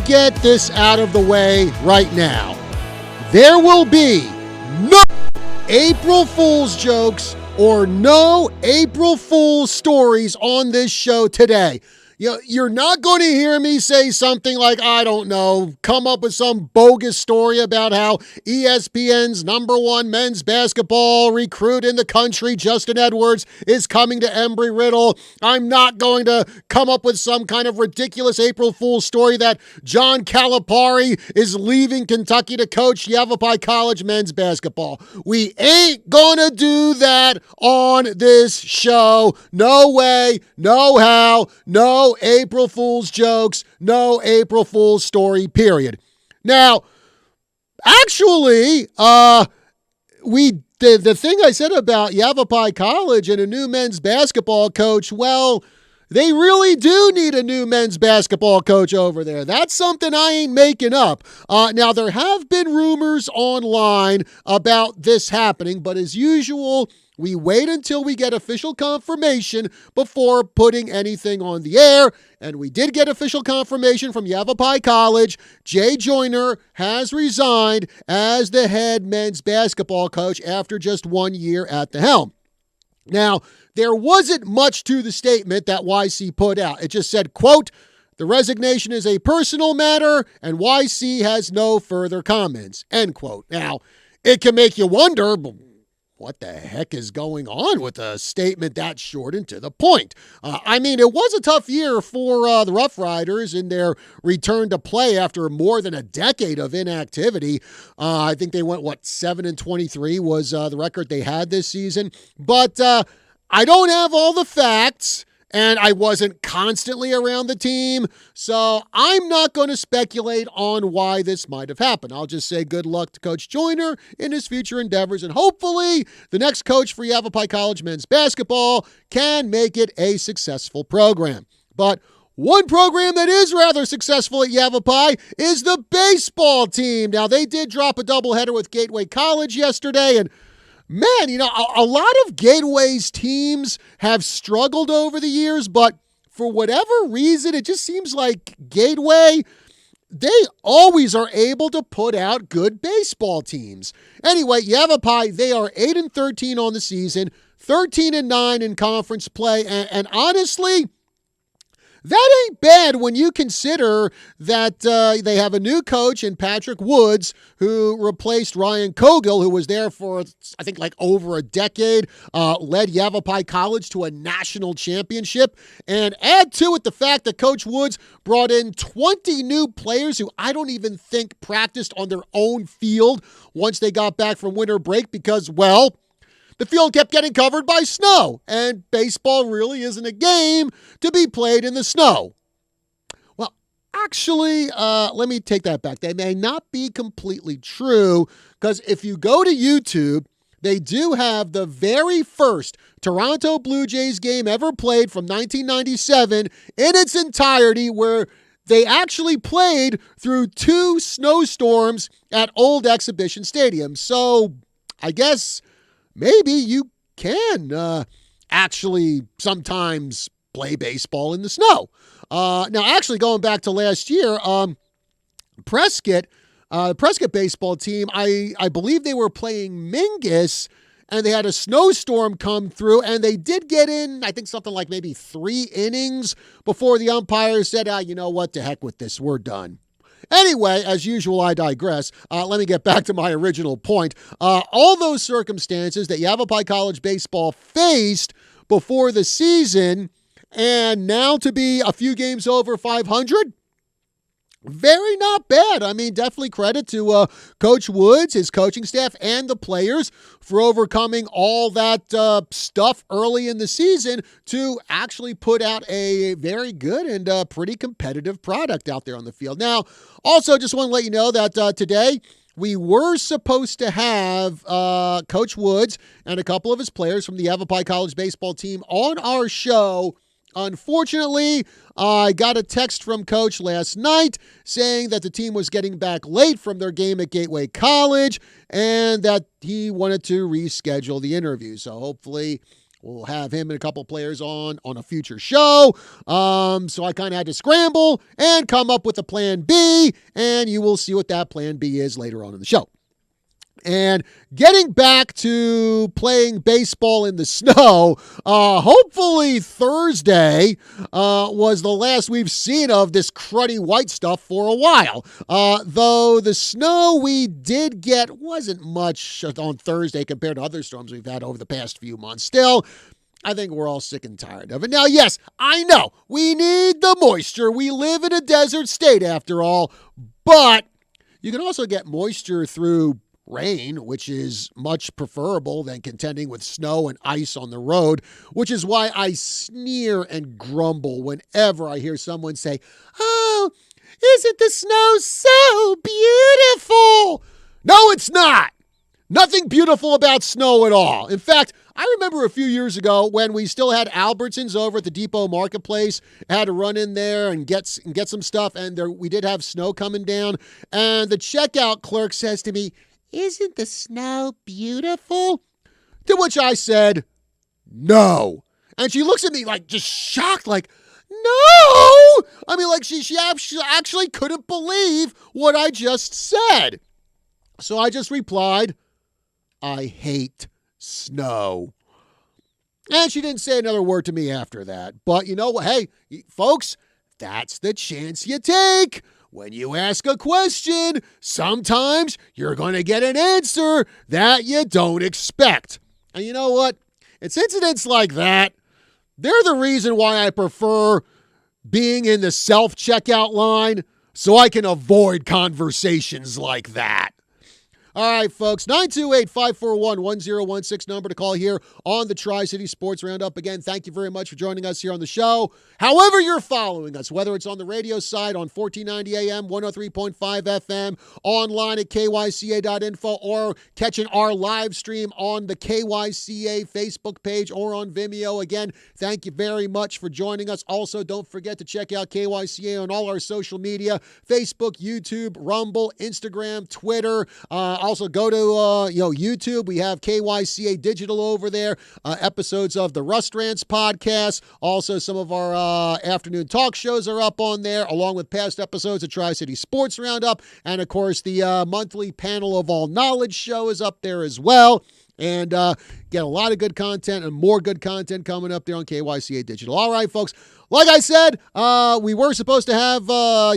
get this out of the way right now. There will be no April Fool's jokes or no April Fool's stories on this show today. You're not going to hear me say something like, I don't know, come up with some bogus story about how ESPN's #1 men's basketball recruit in the country, Justin Edwards, is coming to Embry-Riddle. I'm not going to come up with some kind of ridiculous April Fool's story that John Calipari is leaving Kentucky to coach Yavapai College men's basketball. We ain't going to do that on this show. No way, no how, no April Fool's jokes, no April Fool's story, period. Now, actually, the thing I said about Yavapai College and a new men's basketball coach, well, they really do need a new men's basketball coach over there. That's something I ain't making up. Now, there have been rumors online about this happening, but as usual, we wait until we get official confirmation before putting anything on the air. And we did get official confirmation from Yavapai College. Jay Joyner has resigned as the head men's basketball coach after just 1 year at the helm. Now, there wasn't much to the statement that YC put out. It just said, quote, "The resignation is a personal matter and YC has no further comments," end quote. Now, it can make you wonder, what the heck is going on with a statement that short and to the point? It was a tough year for the Rough Riders in their return to play after more than a decade of inactivity. I think they went, 7-23 was the record they had this season. But I don't have all the facts, and I wasn't constantly around the team, so I'm not going to speculate on why this might have happened. I'll just say good luck to Coach Joyner in his future endeavors, and hopefully the next coach for Yavapai College men's basketball can make it a successful program. But one program that is rather successful at Yavapai is the baseball team. Now, they did drop a doubleheader with Gateway College yesterday, and man, a lot of Gateway's teams have struggled over the years, but for whatever reason, it just seems like Gateway, they always are able to put out good baseball teams. Anyway, Yavapai, they are 8-13 on the season, 13-9 in conference play, and honestly, that ain't bad when you consider that they have a new coach in Patrick Woods who replaced Ryan Kogel, who was there for, I think, over a decade, led Yavapai College to a national championship. And add to it the fact that Coach Woods brought in 20 new players who I don't even think practiced on their own field once they got back from winter break because, the field kept getting covered by snow, and baseball really isn't a game to be played in the snow. Well, actually, let me take that back. They may not be completely true, because if you go to YouTube, they do have the very first Toronto Blue Jays game ever played from 1997 in its entirety, where they actually played through 2 snowstorms at Old Exhibition Stadium. So, I guess maybe you can actually sometimes play baseball in the snow. Now, actually, going back to last year, Prescott baseball team, I believe they were playing Mingus, and they had a snowstorm come through, and they did get in, I think, something like maybe 3 innings before the umpire said, you know what, to heck with this, we're done. Anyway, as usual, I digress. Let me get back to my original point. All those circumstances that Yavapai College baseball faced before the season, and now to be a few games over 500, very not bad. Definitely credit to Coach Woods, his coaching staff, and the players for overcoming all that stuff early in the season to actually put out a very good and pretty competitive product out there on the field. Now, also just want to let you know that today we were supposed to have Coach Woods and a couple of his players from the Yavapai College baseball team on our show. Unfortunately, I got a text from Coach last night saying that the team was getting back late from their game at Gateway College and that he wanted to reschedule the interview. So hopefully We'll have him and a couple players on a future show. So I kind of had to scramble and come up with a plan B, and you will see what that plan B is later on in the show. And getting back to playing baseball in the snow, hopefully Thursday was the last we've seen of this cruddy white stuff for a while. Though the snow we did get wasn't much on Thursday compared to other storms we've had over the past few months. Still, I think we're all sick and tired of it. Now, yes, I know we need the moisture. We live in a desert state after all, but you can also get moisture through rain, which is much preferable than contending with snow and ice on the road, which is why I sneer and grumble whenever I hear someone say, "Oh, isn't the snow so beautiful?" No, it's not. Nothing beautiful about snow at all. In fact, I remember a few years ago when we still had Albertsons over at the Depot Marketplace. I had to run in there and get some stuff, and we did have snow coming down. And the checkout clerk says to me, "Isn't the snow beautiful?" To which I said, "No." And she looks at me like just shocked, like, "No!" I mean, like she actually couldn't believe what I just said. So I just replied, "I hate snow." And she didn't say another word to me after that. But you know what? Hey, folks, that's the chance you take. When you ask a question, sometimes you're going to get an answer that you don't expect. And you know what? It's incidents like that. They're the reason why I prefer being in the self-checkout line so I can avoid conversations like that. All right, folks, 928-541-1016 number to call here on the Tri-City Sports Roundup. Again, thank you very much for joining us here on the show. However you're following us, whether it's on the radio side on 1490 AM, 103.5 FM, online at KYCA.info, or catching our live stream on the KYCA Facebook page or on Vimeo. Again, thank you very much for joining us. Also, don't forget to check out KYCA on all our social media, Facebook, YouTube, Rumble, Instagram, Twitter. Also, go to YouTube. We have KYCA Digital over there. Episodes of the Rust Rants podcast. Also, some of our afternoon talk shows are up on there, along with past episodes of Tri-City Sports Roundup. And, of course, the monthly Panel of All Knowledge show is up there as well. And get a lot of good content and more good content coming up there on KYCA Digital. All right, folks. Like I said, we were supposed to have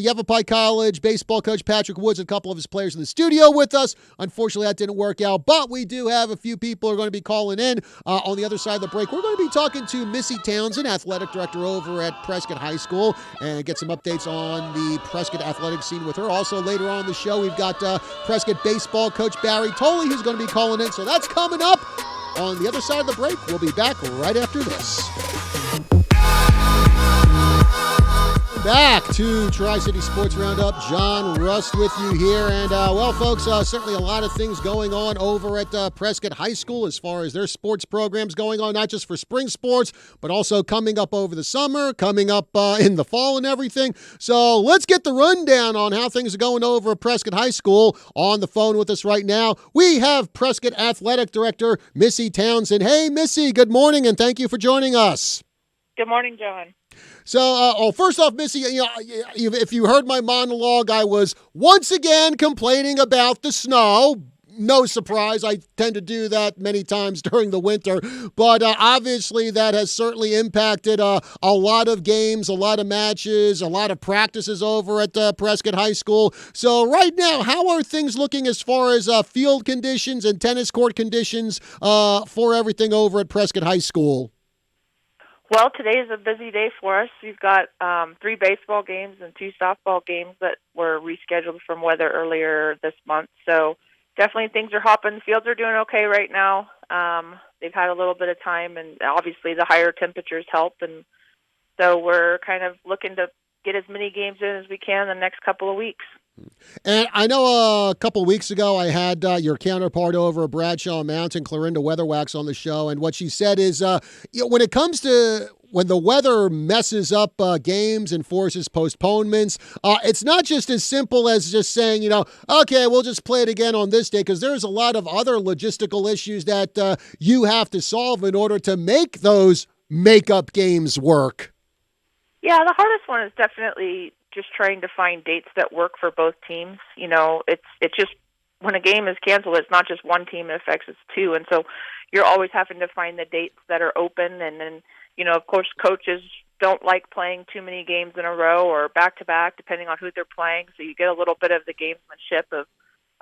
Yavapai College baseball coach Patrick Woods and a couple of his players in the studio with us. Unfortunately, that didn't work out, but we do have a few people who are going to be calling in on the other side of the break. We're going to be talking to Missy Townsend, athletic director over at Prescott High School, and get some updates on the Prescott athletic scene with her. Also, later on in the show, we've got Prescott baseball coach Barry Tolley, who's going to be calling in, so that's coming up on the other side of the break. We'll be back right after this. Back to Tri-City Sports Roundup. John Rust with you here. And, well, folks, certainly a lot of things going on over at Prescott High School as far as their sports programs going on, not just for spring sports, but also coming up over the summer, coming up in the fall and everything. So let's get the rundown on how things are going over at Prescott High School. On the phone with us right now, we have Prescott Athletic Director Missy Townsend. Hey, Missy, good morning, and thank you for joining us. Good morning, John. So, first off, Missy, if you heard my monologue, I was once again complaining about the snow. No surprise. I tend to do that many times during the winter. But obviously that has certainly impacted a lot of games, a lot of matches, a lot of practices over at Prescott High School. So right now, how are things looking as far as field conditions and tennis court conditions for everything over at Prescott High School? Well, today is a busy day for us. We've got 3 baseball games and 2 softball games that were rescheduled from weather earlier this month. So definitely things are hopping. The fields are doing okay right now. They've had a little bit of time, and obviously the higher temperatures help. And so we're kind of looking to get as many games in as we can in the next couple of weeks. And I know a couple of weeks ago I had your counterpart over at Bradshaw Mountain, Clarinda Weatherwax, on the show, and what she said is, when it comes to when the weather messes up games and forces postponements, it's not just as simple as just saying, okay, we'll just play it again on this day, because there's a lot of other logistical issues that you have to solve in order to make those makeup games work. Yeah, the hardest one is definitely just trying to find dates that work for both teams. It's just when a game is canceled, it's not just one team it affects, it's two. And so you're always having to find the dates that are open. And then, of course, coaches don't like playing too many games in a row or back-to-back, depending on who they're playing. So you get a little bit of the gamesmanship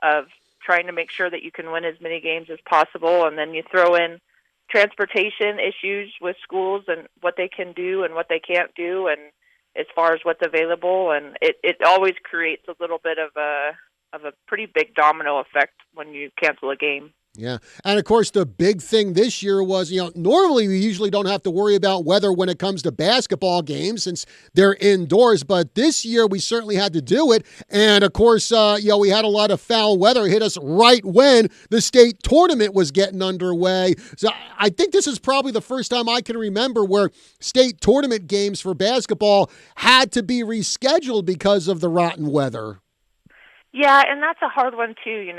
of trying to make sure that you can win as many games as possible. And then you throw in transportation issues with schools and what they can do and what they can't do, and as far as what's available. And it always creates a little bit of a pretty big domino effect when you cancel a game. Yeah. And of course, the big thing this year was, normally we usually don't have to worry about weather when it comes to basketball games since they're indoors. But this year we certainly had to do it. And of course, we had a lot of foul weather hit us right when the state tournament was getting underway. So I think this is probably the first time I can remember where state tournament games for basketball had to be rescheduled because of the rotten weather. Yeah, and that's a hard one too.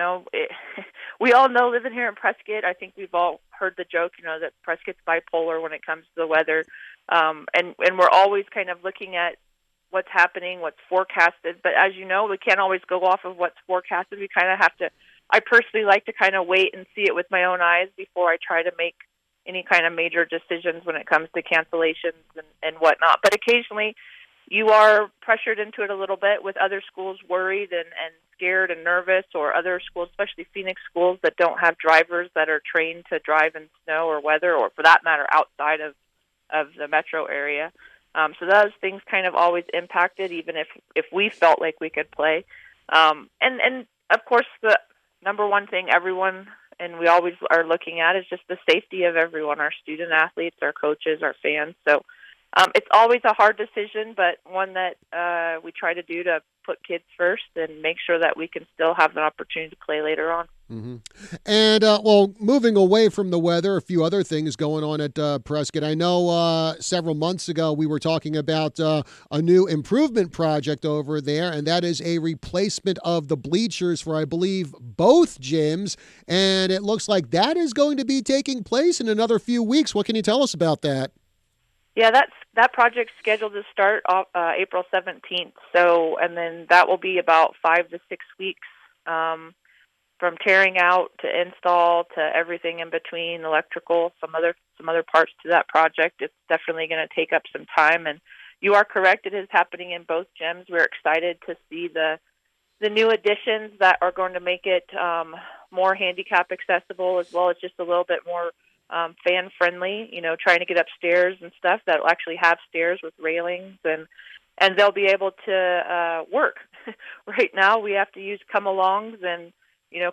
We all know, living here in Prescott, I think we've all heard the joke, that Prescott's bipolar when it comes to the weather, and we're always kind of looking at what's happening, what's forecasted. But as you know, we can't always go off of what's forecasted. We kind of have to. I personally like to kind of wait and see it with my own eyes before I try to make any kind of major decisions when it comes to cancellations and whatnot. But occasionally, you are pressured into it a little bit with other schools worried and scared and nervous, or other schools, especially Phoenix schools, that don't have drivers that are trained to drive in snow or weather, or for that matter, outside of the metro area. So those things kind of always impacted, even if we felt like we could play. And of course, the number one thing everyone, and we always are looking at, is just the safety of everyone, our student athletes, our coaches, our fans. So it's always a hard decision, but one that we try to do to put kids first and make sure that we can still have an opportunity to play later on. Mm-hmm. And, moving away from the weather, a few other things going on at Prescott. I know several months ago we were talking about a new improvement project over there, and that is a replacement of the bleachers for, I believe, both gyms. And it looks like that is going to be taking place in another few weeks. What can you tell us about that? Yeah, that project's scheduled to start April 17th. So, and then that will be about 5 to 6 weeks from tearing out to install to everything in between, electrical, some other parts to that project. It's definitely going to take up some time. And you are correct; it is happening in both gyms. We're excited to see the new additions that are going to make it more handicap accessible, as well as just a little bit more fan friendly, trying to get upstairs and stuff that'll actually have stairs with railings, and they'll be able to work. Right now we have to use come-alongs and,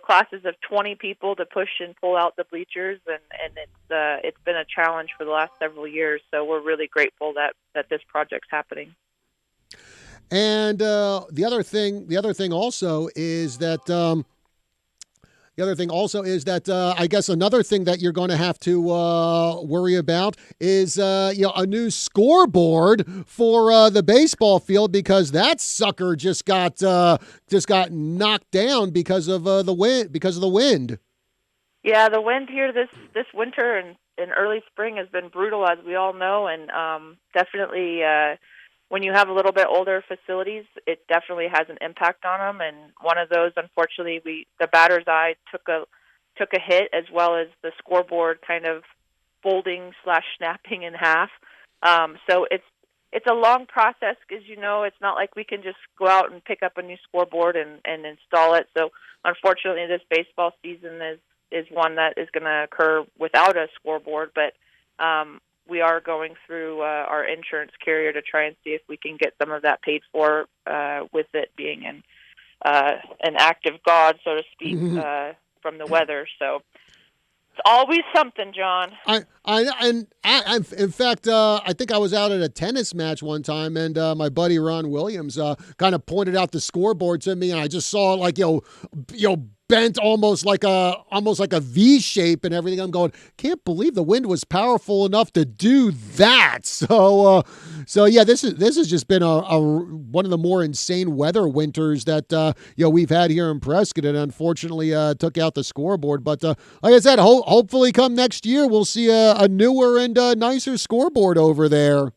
classes of 20 people to push and pull out the bleachers, and it's been a challenge for the last several years. So we're really grateful that this project's happening. And the other thing also is that I guess another thing that you're going to have to worry about is a new scoreboard for the baseball field, because that sucker just got knocked down because of the wind. Yeah, the wind here this winter and early spring has been brutal, as we all know, and definitely. When you have a little bit older facilities, it definitely has an impact on them. And one of those, unfortunately, the batter's eye took a hit, as well as the scoreboard kind of folding / snapping in half. So it's a long process, because it's not like we can just go out and pick up a new scoreboard and install it. So unfortunately, this baseball season is one that is going to occur without a scoreboard, but we are going through our insurance carrier to try and see if we can get some of that paid for, with it being an act of God, so to speak, from the weather. So it's always something, John. In fact, I think I was out at a tennis match one time, and my buddy Ron Williams kind of pointed out the scoreboard to me, and I just saw bent almost like a V shape and everything. I'm going, can't believe the wind was powerful enough to do that. So yeah, this has just been a one of the more insane weather winters that we've had here in Prescott, and unfortunately took out the scoreboard. But like I said, hopefully come next year we'll see a newer and nicer scoreboard over there.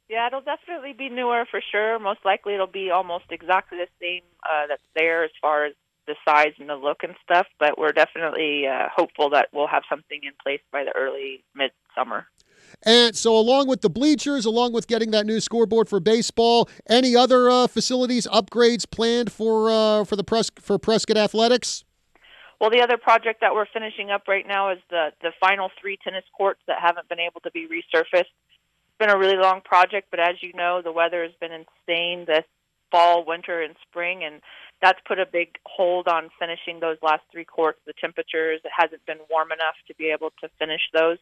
Yeah, it'll definitely be newer for sure. Most likely it'll be almost exactly the same that's there as far as the size and the look and stuff, but we're definitely hopeful that we'll have something in place by the early mid-summer. And so along with the bleachers, along with getting that new scoreboard for baseball, any other facilities upgrades planned for Prescott Athletics? Well, the other project that we're finishing up right now is the final 3 tennis courts that haven't been able to be resurfaced. It's been a really long project, but as you know, the weather has been insane this fall, winter, and spring, and that's put a big hold on finishing those last 3 courts. The temperatures, it hasn't been warm enough to be able to finish those.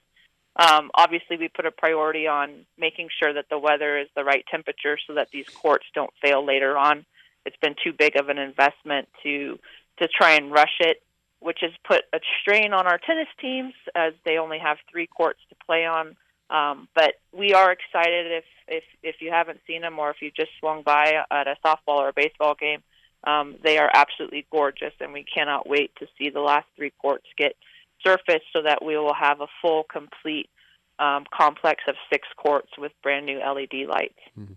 Obviously, we put a priority on making sure that the weather is the right temperature so that these courts don't fail later on. It's been too big of an investment to try and rush it, which has put a strain on our tennis teams as they only have 3 courts to play on. But we are excited if you haven't seen them or if you just swung by at a softball or a baseball game. They are absolutely gorgeous, and we cannot wait to see the last 3 courts get surfaced so that we will have a full, complete complex of 6 courts with brand new LED lights. Mm-hmm.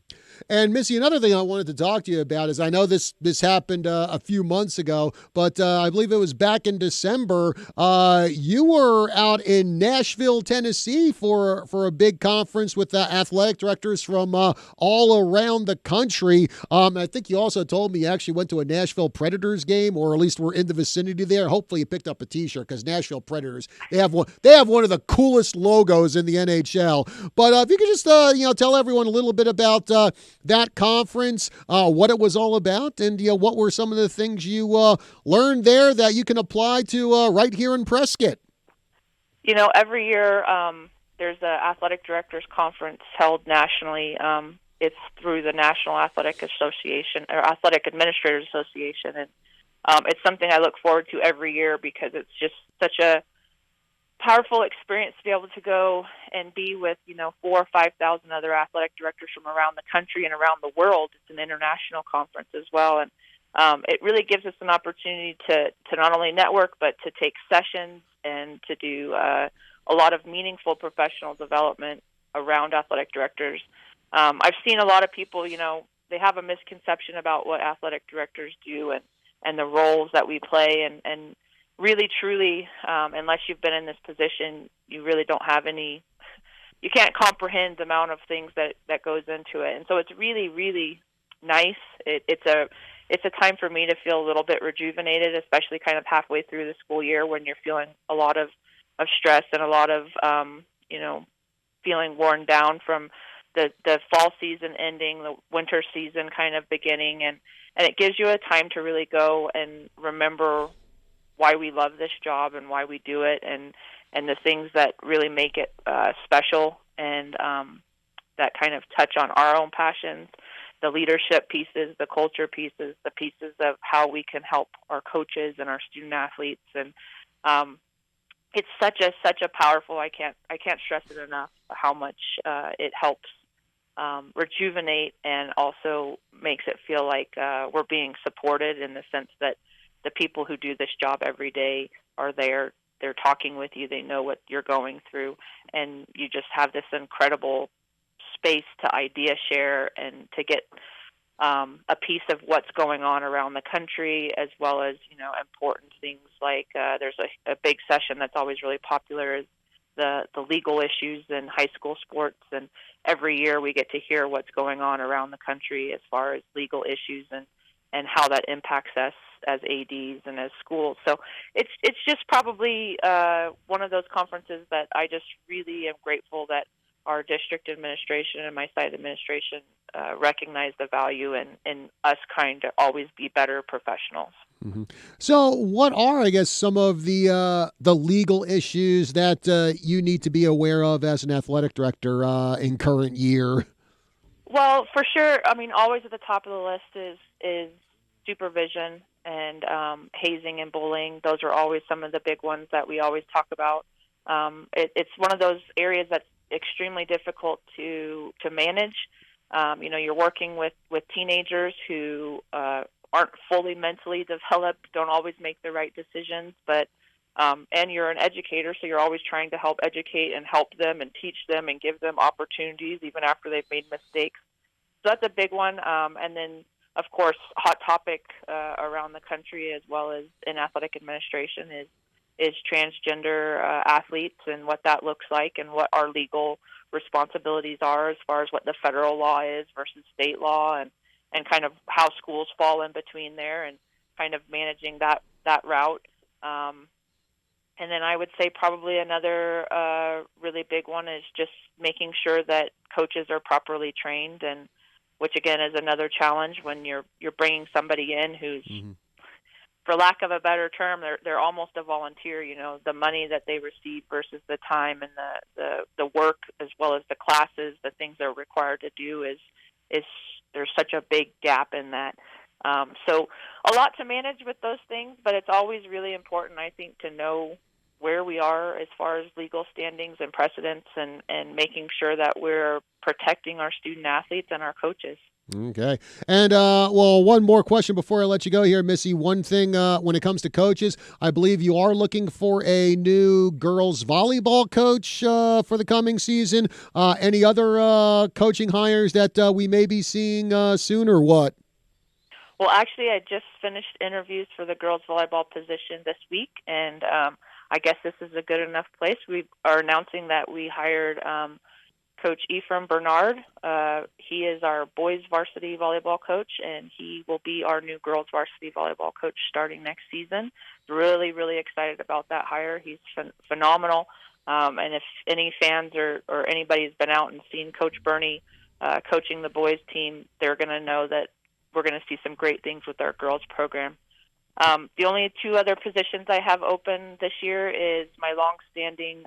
And Missy, another thing I wanted to talk to you about is I know this happened a few months ago, but I believe it was back in December. You were out in Nashville, Tennessee for a big conference with athletic directors from all around the country. I think you also told me you actually went to a Nashville Predators game, or at least were in the vicinity there. Hopefully you picked up a T-shirt because Nashville Predators, they have one of the coolest logos in the NHL. But if you could just tell everyone a little bit about that conference, what it was all about, and what were some of the things you learned there that you can apply to right here in Prescott. Every year there's an athletic directors conference held nationally. It's through the National Athletic Association or Athletic Administrators Association, and it's something I look forward to every year because it's just such a powerful experience to be able to go and be with 4,000 or 5,000 other athletic directors from around the country and around the world. It's an international conference as well, and it really gives us an opportunity to not only network but to take sessions and to do a lot of meaningful professional development around athletic directors. I've seen a lot of people, they have a misconception about what athletic directors do and the roles that we play, and really, truly, unless you've been in this position, you really don't have you can't comprehend the amount of things that goes into it. And so it's really, really nice. It's a time for me to feel a little bit rejuvenated, especially kind of halfway through the school year when you're feeling a lot of stress and a lot of, feeling worn down from the fall season ending, the winter season kind of beginning. And it gives you a time to really go and remember why we love this job and why we do it, and the things that really make it special, and that kind of touch on our own passions, the leadership pieces, the culture pieces, the pieces of how we can help our coaches and our student athletes. And it's such a powerful, I can't stress it enough how much it helps rejuvenate and also makes it feel like we're being supported in the sense that the people who do this job every day are there. They're talking with you. They know what you're going through. And you just have this incredible space to idea share and to get a piece of what's going on around the country, as well as, important things like there's a big session that's always really popular is the legal issues in high school sports. And every year we get to hear what's going on around the country as far as legal issues and how that impacts us as ADs and as schools. So it's just probably one of those conferences that I just really am grateful that our district administration and my site administration recognize the value in us trying to always be better professionals. Mm-hmm. So what are, I guess, some of the legal issues that you need to be aware of as an athletic director in current year? Well, for sure. I mean, always at the top of the list is supervision and hazing and bullying. Those are always some of the big ones that we always talk about. It's one of those areas that's extremely difficult to manage. You're working with teenagers who aren't fully mentally developed, don't always make the right decisions, but and you're an educator, so you're always trying to help educate and help them and teach them and give them opportunities even after they've made mistakes. So that's a big one. And then, of course, hot topic around the country as well as in athletic administration is transgender athletes and what that looks like and what our legal responsibilities are as far as what the federal law is versus state law and kind of how schools fall in between there and kind of managing that route. And then I would say probably another really big one is just making sure that coaches are properly trained, and which again is another challenge when you're bringing somebody in who's, for lack of a better term, they're almost a volunteer. The money that they receive versus the time and the work as well as the classes, the things they're required to do is there's such a big gap in that. So a lot to manage with those things, but it's always really important, I think, to know where we are as far as legal standings and precedents and making sure that we're protecting our student athletes and our coaches. Okay. And, one more question before I let you go here, Missy. One thing when it comes to coaches, I believe you are looking for a new girls volleyball coach for the coming season. Any other coaching hires that we may be seeing soon or what? Well, actually, I just finished interviews for the girls volleyball position this week, and I guess this is a good enough place. We are announcing that we hired Coach Ephraim Bernard. He is our boys varsity volleyball coach, and he will be our new girls varsity volleyball coach starting next season. Really, really excited about that hire. He's phenomenal. And if any fans or anybody's been out and seen Coach Burney coaching the boys team, they're going to know that we're going to see some great things with our girls program. The only two other positions I have open this year is my longstanding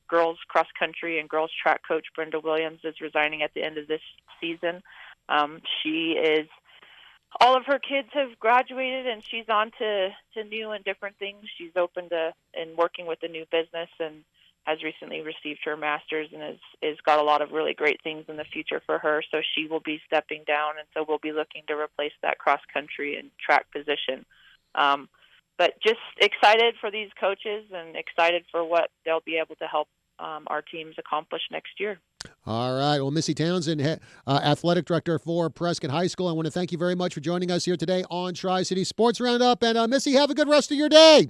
girls cross country and girls track coach, Brenda Williams, is resigning at the end of this season. All of her kids have graduated and she's on to new and different things. She's open to and working with a new business and has recently received her master's and is got a lot of really great things in the future for her. So she will be stepping down, and so we'll be looking to replace that cross country and track position. But just excited for these coaches and excited for what they'll be able to help our teams accomplish next year. All right. Well, Missy Townsend, athletic director for Prescott High School, I want to thank you very much for joining us here today on Tri-City Sports Roundup. And Missy, have a good rest of your day.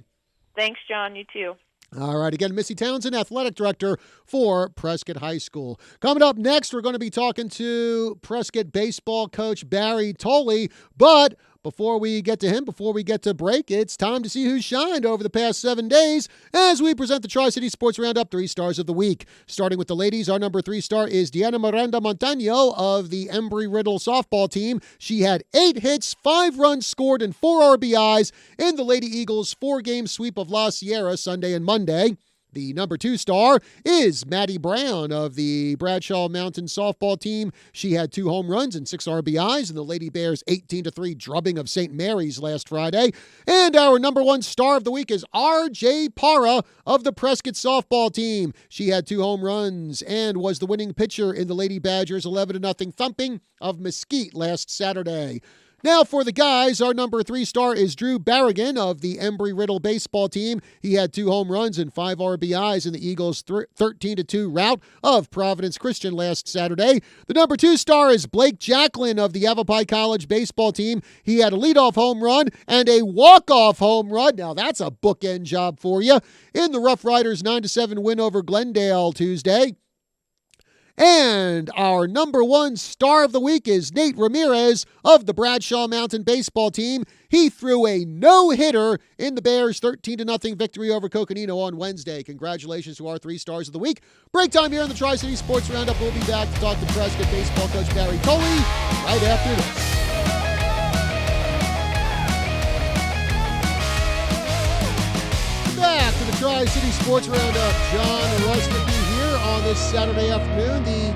Thanks, John. You too. All right. Again, Missy Townsend, athletic director for Prescott High School. Coming up next, we're going to be talking to Prescott baseball coach Barry Tolley. But before we get to him, before we get to break, it's time to see who shined over the past 7 days as we present the Tri-City Sports Roundup 3 Stars of the Week. Starting with the ladies, our number 3 star is Deanna Miranda Montano of the Embry-Riddle softball team. She had 8 hits, 5 runs scored, and 4 RBIs in the Lady Eagles' 4-game sweep of La Sierra Sunday and Monday. The number 2 star is Maddie Brown of the Bradshaw Mountain softball team. She had 2 home runs and 6 RBIs in the Lady Bears' 18-3 drubbing of St. Mary's last Friday. And our number 1 star of the week is R.J. Parra of the Prescott softball team. She had 2 home runs and was the winning pitcher in the Lady Badgers' 11-0 thumping of Mesquite last Saturday. Now for the guys, our number 3 star is Drew Barrigan of the Embry-Riddle baseball team. He had 2 home runs and 5 RBIs in the Eagles' 13-2 rout of Providence Christian last Saturday. The number 2 star is Blake Jacklin of the Yavapai College baseball team. He had a leadoff home run and a walk-off home run. Now that's a bookend job for you in the Rough Riders' 9-7 win over Glendale Tuesday. And our number 1 star of the week is Nate Ramirez of the Bradshaw Mountain baseball team. He threw a no-hitter in the Bears' 13-0 victory over Coconino on Wednesday. Congratulations to our 3 stars of the week. Break time here on the Tri-City Sports Roundup. We'll be back to talk to Prescott baseball coach Barry Tolley right after this. Back to the Tri-City Sports Roundup. John Rusnicki here on this Saturday afternoon. The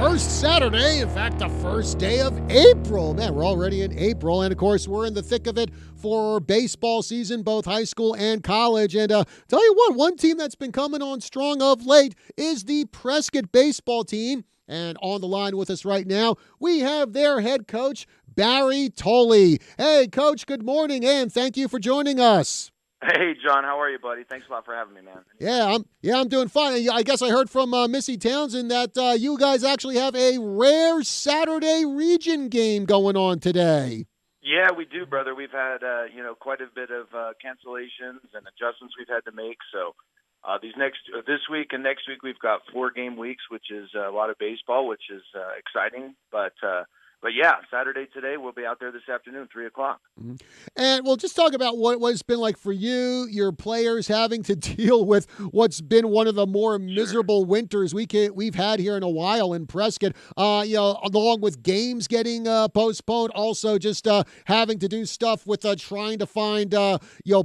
first Saturday, in fact, the first day of April. Man, we're already in April. And, of course, we're in the thick of it for baseball season, both high school and college. And tell you what, one team that's been coming on strong of late is the Prescott baseball team. And on the line with us right now, we have their head coach, Barry Tolley. Hey, Coach, good morning, and thank you for joining us. Hey, John, how are you, buddy? Thanks a lot for having me, man. I'm doing fine. I guess I heard from Missy Townsend that you guys actually have a rare Saturday region game going on today. Yeah, we do, brother. We've had quite a bit of cancellations and adjustments we've had to make. So this week and next week we've got 4-game weeks, which is a lot of baseball, which is exciting. But yeah, Saturday today, we'll be out there this afternoon, 3 o'clock. Mm-hmm. And we'll just talk about what it's been like for you, your players having to deal with what's been one of the more miserable winters we've had here in a while in Prescott. Along with games getting postponed, also just having to do stuff with trying to find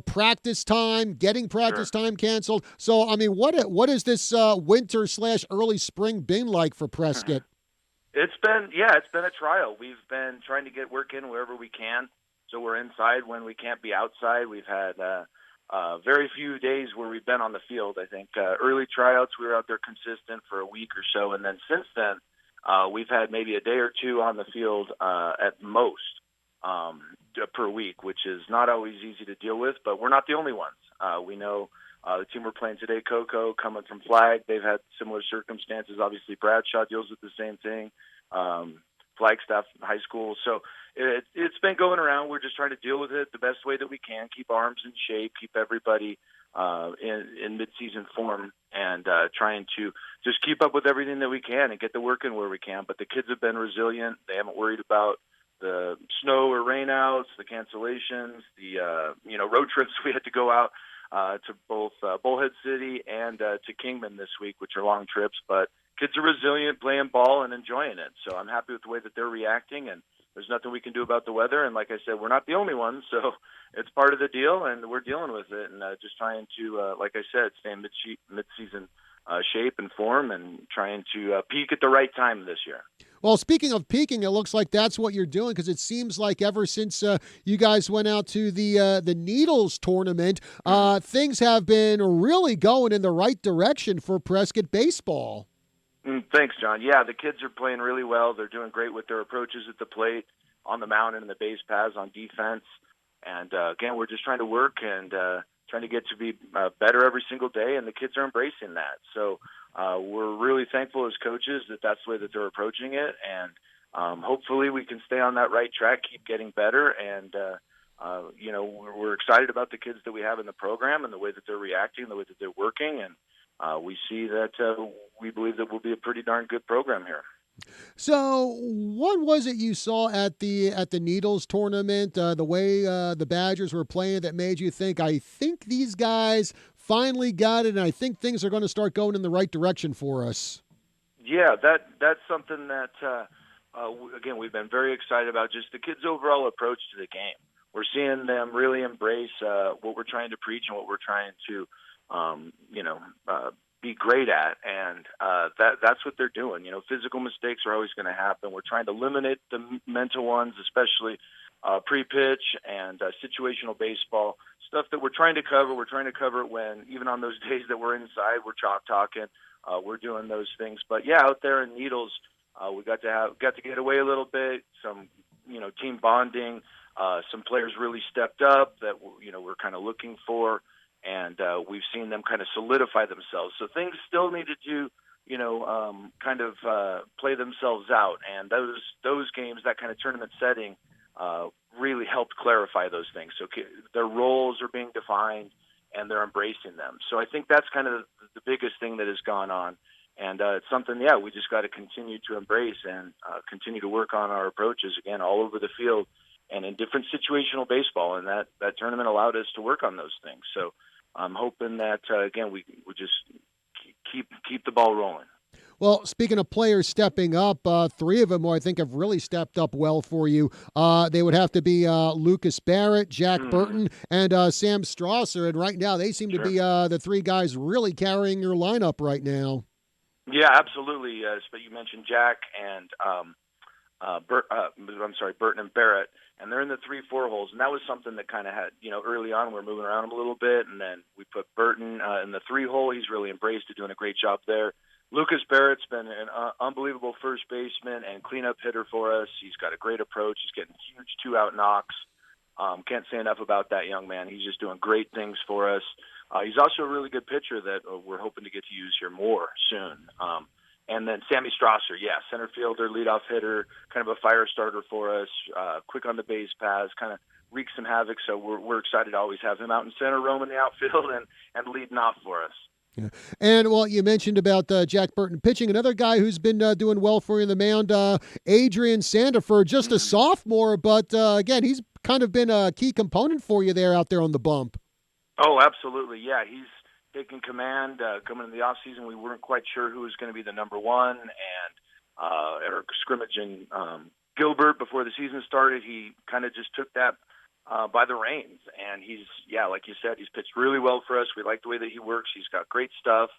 practice time, getting practice time canceled. So, I mean, what has this winter/early spring been like for Prescott? It's been a trial. We've been trying to get work in wherever we can, so we're inside when we can't be outside. We've had very few days where we've been on the field. I think early tryouts we were out there consistent for a week or so, and then since then we've had maybe a day or two on the field at most per week, which is not always easy to deal with. But we're not the only ones. We know the team we're playing today, Cocoa, coming from Flag, they've had similar circumstances. Obviously, Bradshaw deals with the same thing. Flagstaff High School. So it's been going around. We're just trying to deal with it the best way that we can, keep arms in shape, keep everybody in mid-season form, and trying to just keep up with everything that we can and get the work in where we can. But the kids have been resilient. They haven't worried about the snow or rainouts, the cancellations, the road trips we had to go out to both Bullhead City and to Kingman this week, which are long trips. But kids are resilient, playing ball, and enjoying it. So I'm happy with the way that they're reacting, and there's nothing we can do about the weather. And like I said, we're not the only ones, so it's part of the deal, and we're dealing with it. And just trying to, like I said, stay in mid-season shape and form, and trying to peak at the right time this year. Well, speaking of peaking, it looks like that's what you're doing, because it seems like ever since you guys went out to the Needles tournament, things have been really going in the right direction for Prescott baseball. Thanks, John. Yeah, the kids are playing really well. They're doing great with their approaches at the plate, on the mound, and in the base paths on defense. And, again, we're just trying to work and trying to get to be better every single day, and the kids are embracing that. So we're really thankful as coaches that that's the way that they're approaching it. And hopefully we can stay on that right track, keep getting better. And, we're excited about the kids that we have in the program and the way that they're reacting, the way that they're working. And we see that we believe that we'll be a pretty darn good program here. So what was it you saw at the Needles tournament, the way the Badgers were playing, that made you think, I think these guys finally got it, and I think things are going to start going in the right direction for us? Yeah, that's something that, again, we've been very excited about, just the kids' overall approach to the game. We're seeing them really embrace what we're trying to preach and what we're trying to be great at, and that's what they're doing. Physical mistakes are always going to happen. We're trying to eliminate the mental ones, especially pre-pitch and situational baseball stuff that we're trying to cover. We're trying to cover it when, even on those days that we're inside, we're chalk talking. We're doing those things. But yeah, out there in Needles, we got to get away a little bit. Some team bonding. Some players really stepped up that we're kind of looking for. And we've seen them kind of solidify themselves. So things still needed to, play themselves out. And those games, that kind of tournament setting, really helped clarify those things. So their roles are being defined, and they're embracing them. So I think that's kind of the biggest thing that has gone on. And it's something, we just got to continue to embrace and continue to work on our approaches, again, all over the field and in different situational baseball. And that tournament allowed us to work on those things. So I'm hoping that, again, we just keep the ball rolling. Well, speaking of players stepping up, 3 of them I think have really stepped up well for you. They would have to be Lucas Barrett, Jack Burton, and Sam Strasser. And right now they seem to be the 3 guys really carrying your lineup right now. Yeah, absolutely. But you mentioned Jack and Burton and Barrett, and they're in the 3-4 holes, and that was something that kind of had, early on we're moving around him a little bit, and then we put Burton in the 3-hole. He's really embraced it, doing a great job there. Lucas Barrett's been an unbelievable first baseman and cleanup hitter for us. He's got a great approach. He's getting huge 2-out knocks. Can't say enough about that young man. He's just doing great things for us. He's also a really good pitcher that we're hoping to get to use here more soon. And then Sammy Strasser, center fielder, leadoff hitter, kind of a fire starter for us, quick on the base paths, kind of wreaks some havoc. So we're excited to always have him out in center, roaming the outfield, and leading off for us. Yeah. And, well, you mentioned about Jack Burton pitching. Another guy who's been doing well for you in the mound, Adrian Sandiford, just a sophomore, but, again, he's kind of been a key component for you out there on the bump. Oh, absolutely. Yeah, he's taking command. Coming into the offseason, we weren't quite sure who was going to be the number one, and at our scrimmage in Gilbert before the season started, he kind of just took that by the reins. And he's, like you said, he's pitched really well for us. We like the way that he works. He's got great stuff,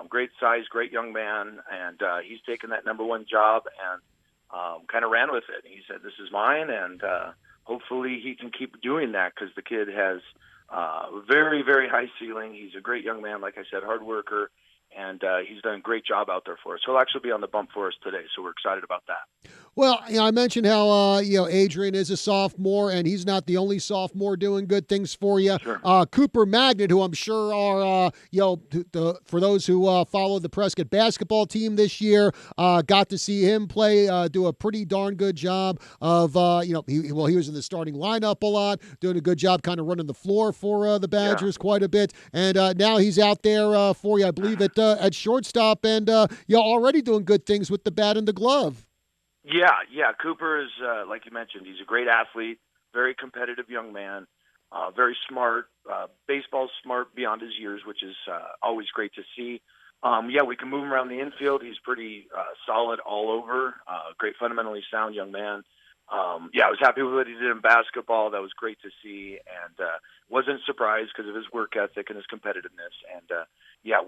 great size, great young man, and he's taken that number one job and kind of ran with it. He said, "This is mine," and hopefully he can keep doing that because the kid has very, very high ceiling. He's a great young man, like I said, hard worker, and he's done a great job out there for us. He'll actually be on the bump for us today, so we're excited about that. Well, I mentioned how Adrian is a sophomore, and he's not the only sophomore doing good things for you. Sure. Cooper Magnet, who I'm sure are for those who follow the Prescott basketball team this year, got to see him play, do a pretty darn good job of he was in the starting lineup a lot, doing a good job kind of running the floor for the Badgers quite a bit, and now he's out there for you, I believe at shortstop, and already doing good things with the bat and the glove. Yeah. Cooper is, like you mentioned, he's a great athlete, very competitive young man, very smart, baseball smart beyond his years, which is always great to see. We can move him around the infield. He's pretty solid all over, great fundamentally sound young man. I was happy with what he did in basketball. That was great to see, and wasn't surprised because of his work ethic and his competitiveness. And,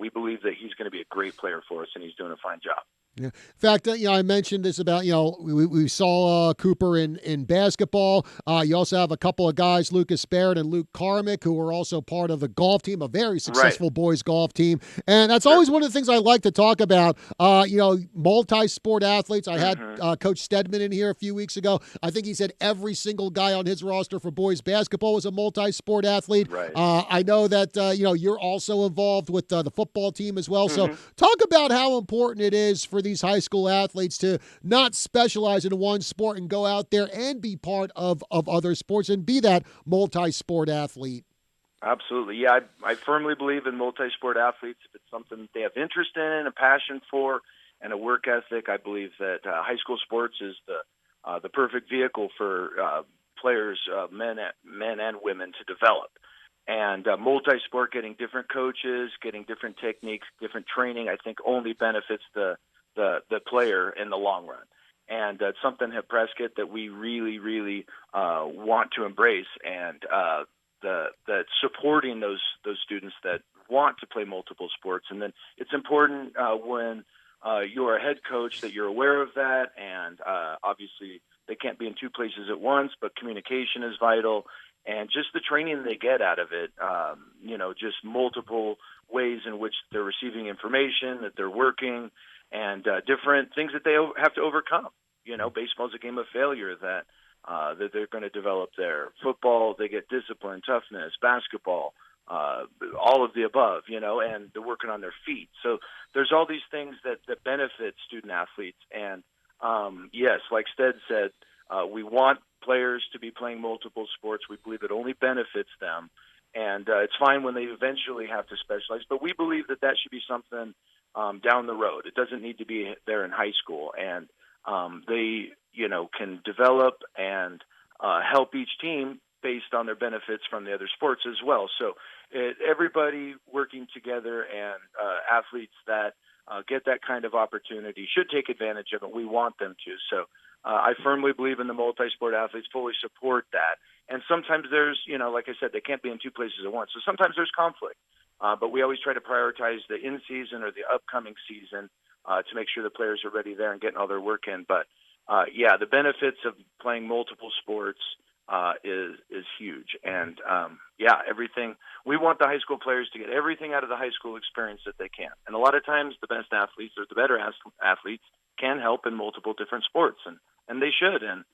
we believe that he's going to be a great player for us, and he's doing a fine job. Yeah. In fact, I mentioned this about, we saw Cooper in basketball. You also have a couple of guys, Lucas Barrett and Luke Carmick, who are also part of the golf team, a very successful boys golf team. And that's always one of the things I like to talk about, multi-sport athletes. I had Coach Stedman in here a few weeks ago. I think he said every single guy on his roster for boys basketball was a multi-sport athlete. Right. I know that, you're also involved with the football team as well. So talk about how important it is for these high school athletes to not specialize in one sport and go out there and be part of other sports and be that multi-sport athlete. Absolutely. Yeah, I firmly believe in multi-sport athletes. If it's something that they have interest in, a passion for, and a work ethic, I believe that high school sports is the perfect vehicle for players, men and women, to develop. And multi-sport, getting different coaches, getting different techniques, different training, I think only benefits the player in the long run. And it's something at Prescott that we really, really want to embrace, and that supporting those students that want to play multiple sports. And then it's important when you're a head coach that you're aware of that, and obviously they can't be in two places at once, but communication is vital. And just the training they get out of it, just multiple ways in which they're receiving information, that they're working, and different things that they have to overcome. Baseball is a game of failure that they're going to develop there. Football, they get discipline, toughness. Basketball, all of the above, and they're working on their feet. So there's all these things that benefit student athletes. And yes, like Stead said, we want players to be playing multiple sports. We believe it only benefits them. And it's fine when they eventually have to specialize, but we believe that should be something down the road. It doesn't need to be there in high school. And they, can develop and help each team based on their benefits from the other sports as well. So everybody working together, and athletes that get that kind of opportunity should take advantage of it. We want them to. So I firmly believe in the multi-sport athletes, fully support that. And sometimes there's, like I said, they can't be in two places at once. So sometimes there's conflict. But we always try to prioritize the in-season or the upcoming season to make sure the players are ready there and getting all their work in. But, the benefits of playing multiple sports is huge. And, everything – we want the high school players to get everything out of the high school experience that they can. And a lot of times the best athletes or the better athletes can help in multiple different sports, and they should. And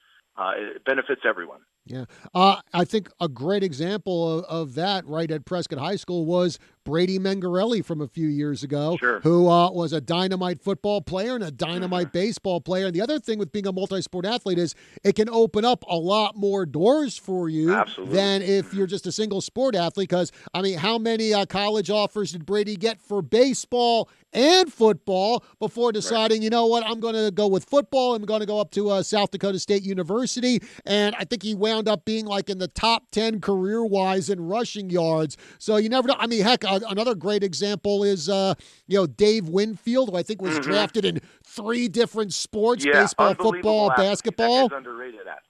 it benefits everyone. Yeah. I think a great example of that right at Prescott High School was Brady Mengarelli from a few years ago, Sure. who was a dynamite football player and a dynamite baseball player. And the other thing with being a multi-sport athlete is it can open up a lot more doors for you Absolutely. than if you're just a single sport athlete. Because, I mean, how many college offers did Brady get for baseball and football before deciding, you know what, I'm going to go with football. I'm going to go up to South Dakota State University. And I think he wound up being like in the top 10 career-wise in rushing yards. So you never know. I mean, heck, another great example is, Dave Winfield, who I think was drafted in 3 different sports, baseball, football, basketball. That guy's underrated athlete.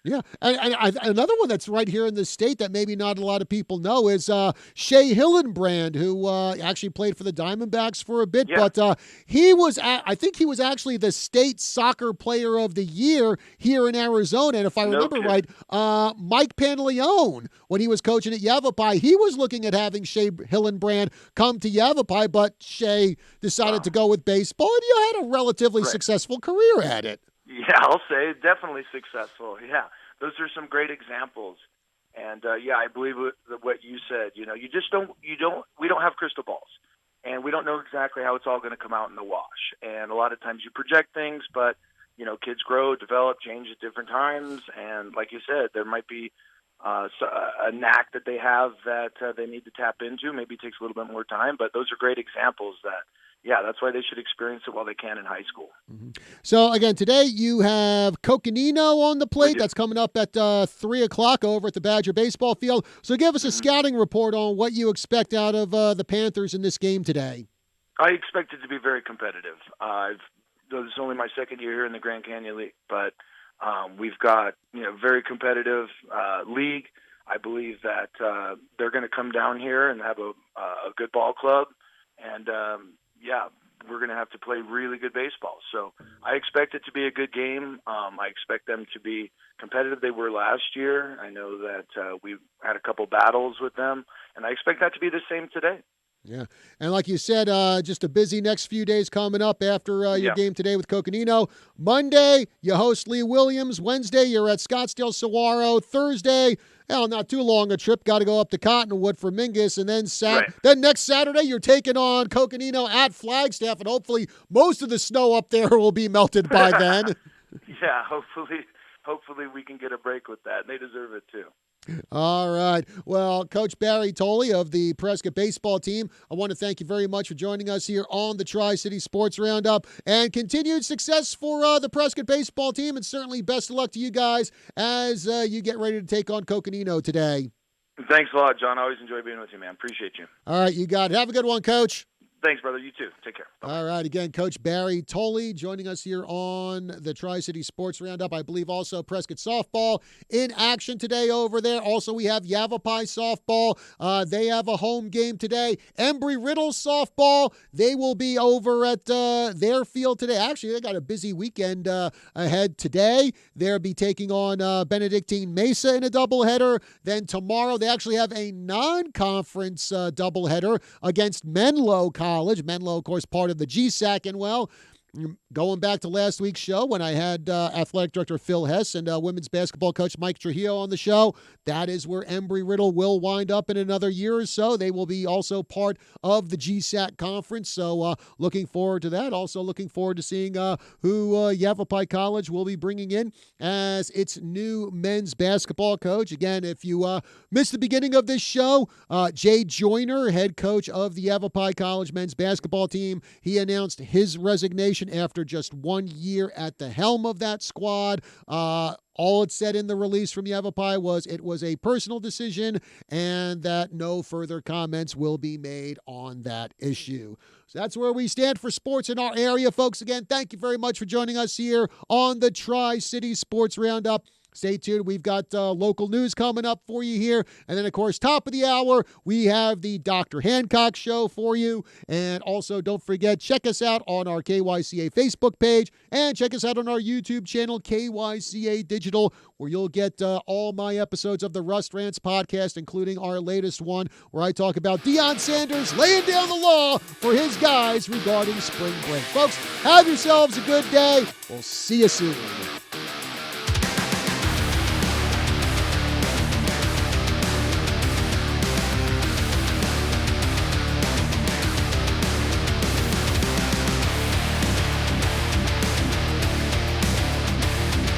Yeah, and another one that's right here in the state that maybe not a lot of people know is Shea Hillenbrand, who actually played for the Diamondbacks for a bit, but I think he was actually the state soccer player of the year here in Arizona. And if I remember right, Mike Panleone, when he was coaching at Yavapai, he was looking at having Shea Hillenbrand come to Yavapai, but Shea decided to go with baseball, and you had a relatively successful career at it. Yeah, I'll say definitely successful. Yeah, those are some great examples, and I believe what you said. We don't have crystal balls, and we don't know exactly how it's all going to come out in the wash. And a lot of times you project things, but kids grow, develop, change at different times, and like you said, there might be a knack that they have that they need to tap into. Maybe it takes a little bit more time, but those are great examples that. Yeah, that's why they should experience it while they can in high school. So, again, today you have Coconino on the plate. That's coming up at 3 o'clock over at the Badger baseball field. So give us a scouting report on what you expect out of the Panthers in this game today. I expect it to be very competitive. This is only my second year here in the Grand Canyon League, but we've got very competitive league. I believe that they're going to come down here and have a good ball club, and we're going to have to play really good baseball. So I expect it to be a good game. I expect them to be competitive. They were last year. I know that we had a couple battles with them, and I expect that to be the same today. Yeah. And like you said, just a busy next few days coming up after your game today with Coconino. Monday, you host Lee Williams. Wednesday, you're at Scottsdale Saguaro. Thursday, not too long a trip. Got to go up to Cottonwood for Mingus. And then then next Saturday, you're taking on Coconino at Flagstaff. And hopefully most of the snow up there will be melted by then. Yeah, hopefully we can get a break with that. They deserve it too. All right. Well, Coach Barry Tolley of the Prescott baseball team, I want to thank you very much for joining us here on the Tri-City Sports Roundup, and continued success for the Prescott baseball team, and certainly best of luck to you guys as you get ready to take on Coconino today. Thanks a lot, John. I always enjoy being with you, man. Appreciate you. All right, you got it. Have a good one, Coach. Thanks, brother. You too. Take care. Bye-bye. All right. Again, Coach Barry Tolley joining us here on the Tri-City Sports Roundup. I believe also Prescott softball in action today over there. Also, we have Yavapai softball. They have a home game today. Embry-Riddle softball, they will be over at their field today. Actually, they got a busy weekend ahead today. They'll be taking on Benedictine Mesa in a doubleheader. Then tomorrow, they actually have a non-conference doubleheader against Menlo College. Menlo, of course, part of the GSAC, and going back to last week's show when I had athletic director Phil Hess and women's basketball coach Mike Trujillo on the show, that is where Embry-Riddle will wind up in another year or so. They will be also part of the GSAC conference, so looking forward to that. Also looking forward to seeing who Yavapai College will be bringing in as its new men's basketball coach. Again, if you missed the beginning of this show, Jay Joyner, head coach of the Yavapai College men's basketball team, he announced his resignation after just 1 year at the helm of that squad. All it said in the release from Yavapai was it was a personal decision and that no further comments will be made on that issue. So that's where we stand for sports in our area, folks. Again, thank you very much for joining us here on the Tri-City Sports Roundup. Stay tuned. We've got local news coming up for you here. And then, of course, top of the hour, we have the Dr. Hancock Show for you. And also, don't forget, check us out on our KYCA Facebook page and check us out on our YouTube channel, KYCA Digital, where you'll get all my episodes of the Rust Rants podcast, including our latest one where I talk about Deion Sanders laying down the law for his guys regarding spring break. Folks, have yourselves a good day. We'll see you soon.